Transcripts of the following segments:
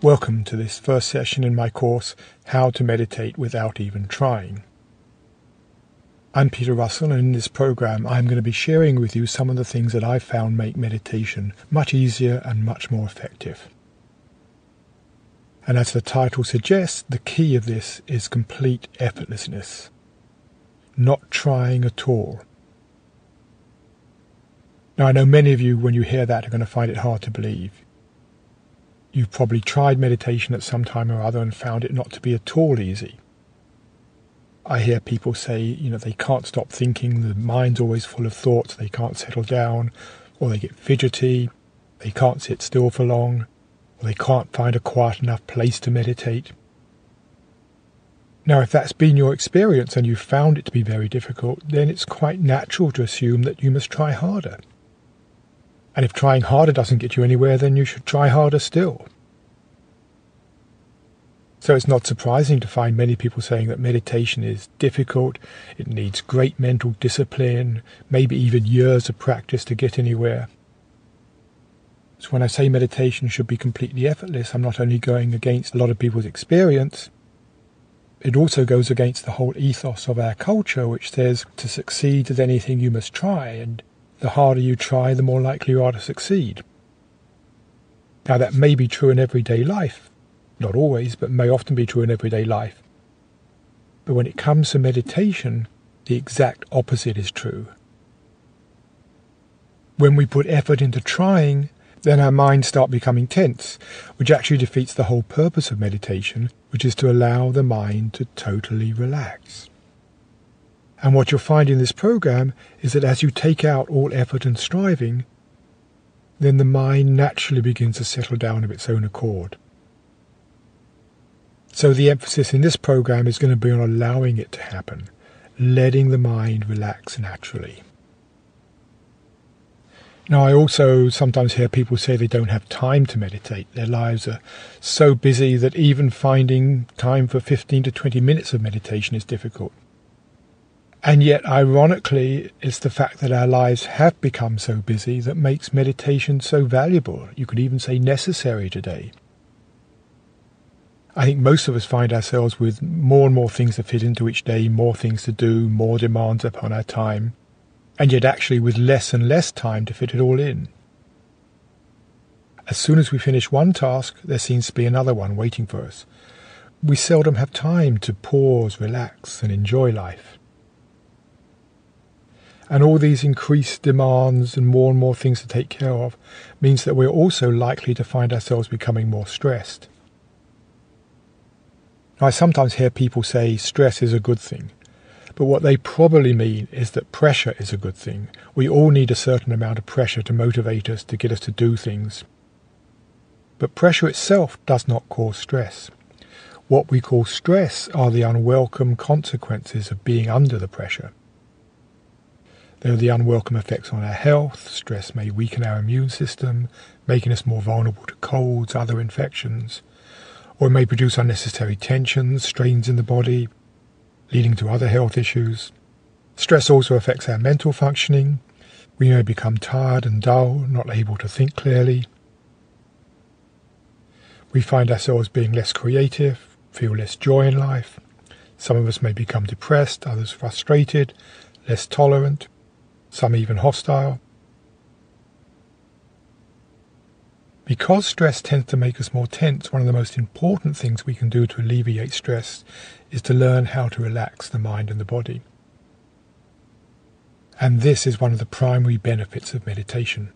Welcome to this first session in my course, How to Meditate Without Even Trying. I'm Peter Russell, and in this program I'm going to be sharing with you some of the things that I've found make meditation much easier and much more effective. And as the title suggests, the key of this is complete effortlessness. Not trying at all. Now I know many of you, when you hear that, are going to find it hard to believe. You've probably tried meditation at some time or other and found it not to be at all easy. I hear people say, they can't stop thinking, the mind's always full of thoughts, they can't settle down, or they get fidgety, they can't sit still for long, or they can't find a quiet enough place to meditate. Now, if that's been your experience and you've found it to be very difficult, then it's quite natural to assume that you must try harder. And if trying harder doesn't get you anywhere, then you should try harder still. So it's not surprising to find many people saying that meditation is difficult, it needs great mental discipline, maybe even years of practice to get anywhere. So when I say meditation should be completely effortless, I'm not only going against a lot of people's experience, it also goes against the whole ethos of our culture, which says to succeed at anything you must try, and the harder you try, the more likely you are to succeed. Now that may be true in everyday life. Not always, but may often be true in everyday life. But when it comes to meditation, the exact opposite is true. When we put effort into trying, then our minds start becoming tense, which actually defeats the whole purpose of meditation, which is to allow the mind to totally relax. And what you'll find in this program is that as you take out all effort and striving, then the mind naturally begins to settle down of its own accord. So the emphasis in this program is going to be on allowing it to happen, letting the mind relax naturally. Now, I also sometimes hear people say they don't have time to meditate. Their lives are so busy that even finding time for 15 to 20 minutes of meditation is difficult. And yet, ironically, it's the fact that our lives have become so busy that makes meditation so valuable. You could even say necessary today. I think most of us find ourselves with more and more things to fit into each day, more things to do, more demands upon our time, and yet actually with less and less time to fit it all in. As soon as we finish one task, there seems to be another one waiting for us. We seldom have time to pause, relax, and enjoy life. And all these increased demands and more things to take care of means that we're also likely to find ourselves becoming more stressed. Now, I sometimes hear people say stress is a good thing, but what they probably mean is that pressure is a good thing. We all need a certain amount of pressure to motivate us, to get us to do things. But pressure itself does not cause stress. What we call stress are the unwelcome consequences of being under the pressure. There are the unwelcome effects on our health. Stress may weaken our immune system, making us more vulnerable to colds, other infections, or it may produce unnecessary tensions, strains in the body, leading to other health issues. Stress also affects our mental functioning. We may become tired and dull, not able to think clearly. We find ourselves being less creative, feel less joy in life. Some of us may become depressed, others frustrated, less tolerant, some even hostile. Because stress tends to make us more tense, one of the most important things we can do to alleviate stress is to learn how to relax the mind and the body. And this is one of the primary benefits of meditation.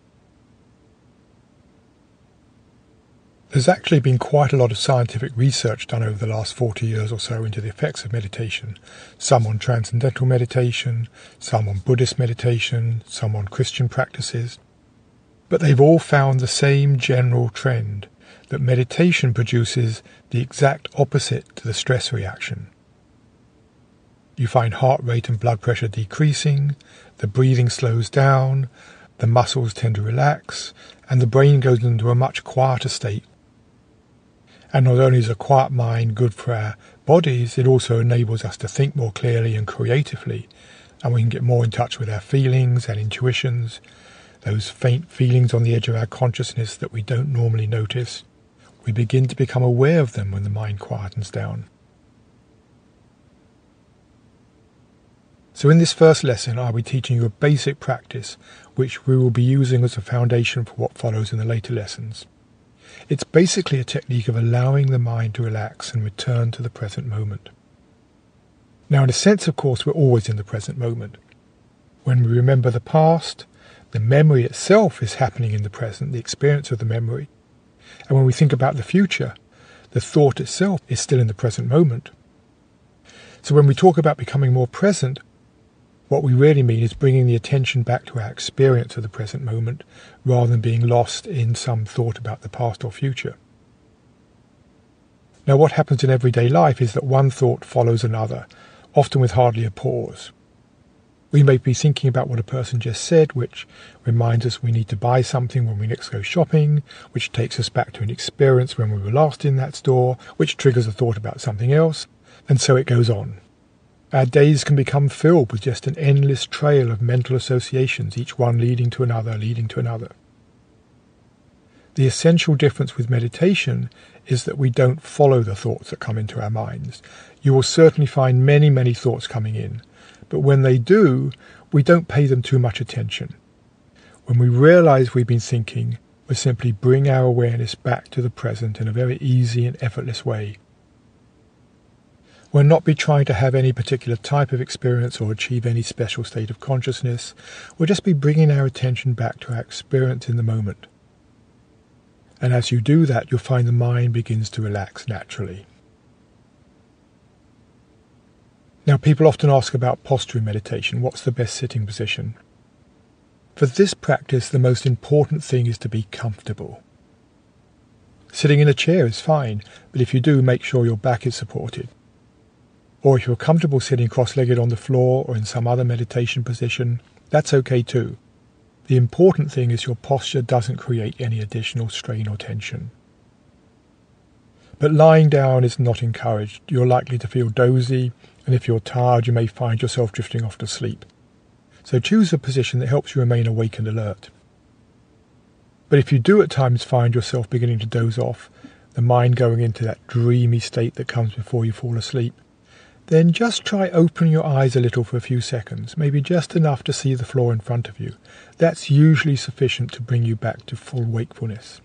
There's actually been quite a lot of scientific research done over the last 40 years or so into the effects of meditation. Some on transcendental meditation, some on Buddhist meditation, some on Christian practices. But they've all found the same general trend, that meditation produces the exact opposite to the stress reaction. You find heart rate and blood pressure decreasing, the breathing slows down, the muscles tend to relax, and the brain goes into a much quieter state. And not only is a quiet mind good for our bodies, it also enables us to think more clearly and creatively, and we can get more in touch with our feelings and intuitions, those faint feelings on the edge of our consciousness that we don't normally notice. We begin to become aware of them when the mind quietens down. So in this first lesson, I'll be teaching you a basic practice which we will be using as a foundation for what follows in the later lessons. It's basically a technique of allowing the mind to relax and return to the present moment. Now, in a sense, of course, we're always in the present moment. When we remember the past, the memory itself is happening in the present, the experience of the memory. And when we think about the future, the thought itself is still in the present moment. So when we talk about becoming more present, what we really mean is bringing the attention back to our experience of the present moment, rather than being lost in some thought about the past or future. Now, what happens in everyday life is that one thought follows another, often with hardly a pause. We may be thinking about what a person just said, which reminds us we need to buy something when we next go shopping, which takes us back to an experience when we were last in that store, which triggers a thought about something else, and so it goes on. Our days can become filled with just an endless trail of mental associations, each one leading to another, leading to another. The essential difference with meditation is that we don't follow the thoughts that come into our minds. You will certainly find many, many thoughts coming in, but when they do, we don't pay them too much attention. When we realize we've been thinking, we simply bring our awareness back to the present in a very easy and effortless way. We'll not be trying to have any particular type of experience or achieve any special state of consciousness. We'll just be bringing our attention back to our experience in the moment. And as you do that, you'll find the mind begins to relax naturally. Now, people often ask about posture in meditation. What's the best sitting position? For this practice, the most important thing is to be comfortable. Sitting in a chair is fine, but if you do, make sure your back is supported. Or if you're comfortable sitting cross-legged on the floor or in some other meditation position, that's okay too. The important thing is your posture doesn't create any additional strain or tension. But lying down is not encouraged. You're likely to feel dozy, and if you're tired, you may find yourself drifting off to sleep. So choose a position that helps you remain awake and alert. But if you do at times find yourself beginning to doze off, the mind going into that dreamy state that comes before you fall asleep, then just try opening your eyes a little for a few seconds, maybe just enough to see the floor in front of you. That's usually sufficient to bring you back to full wakefulness.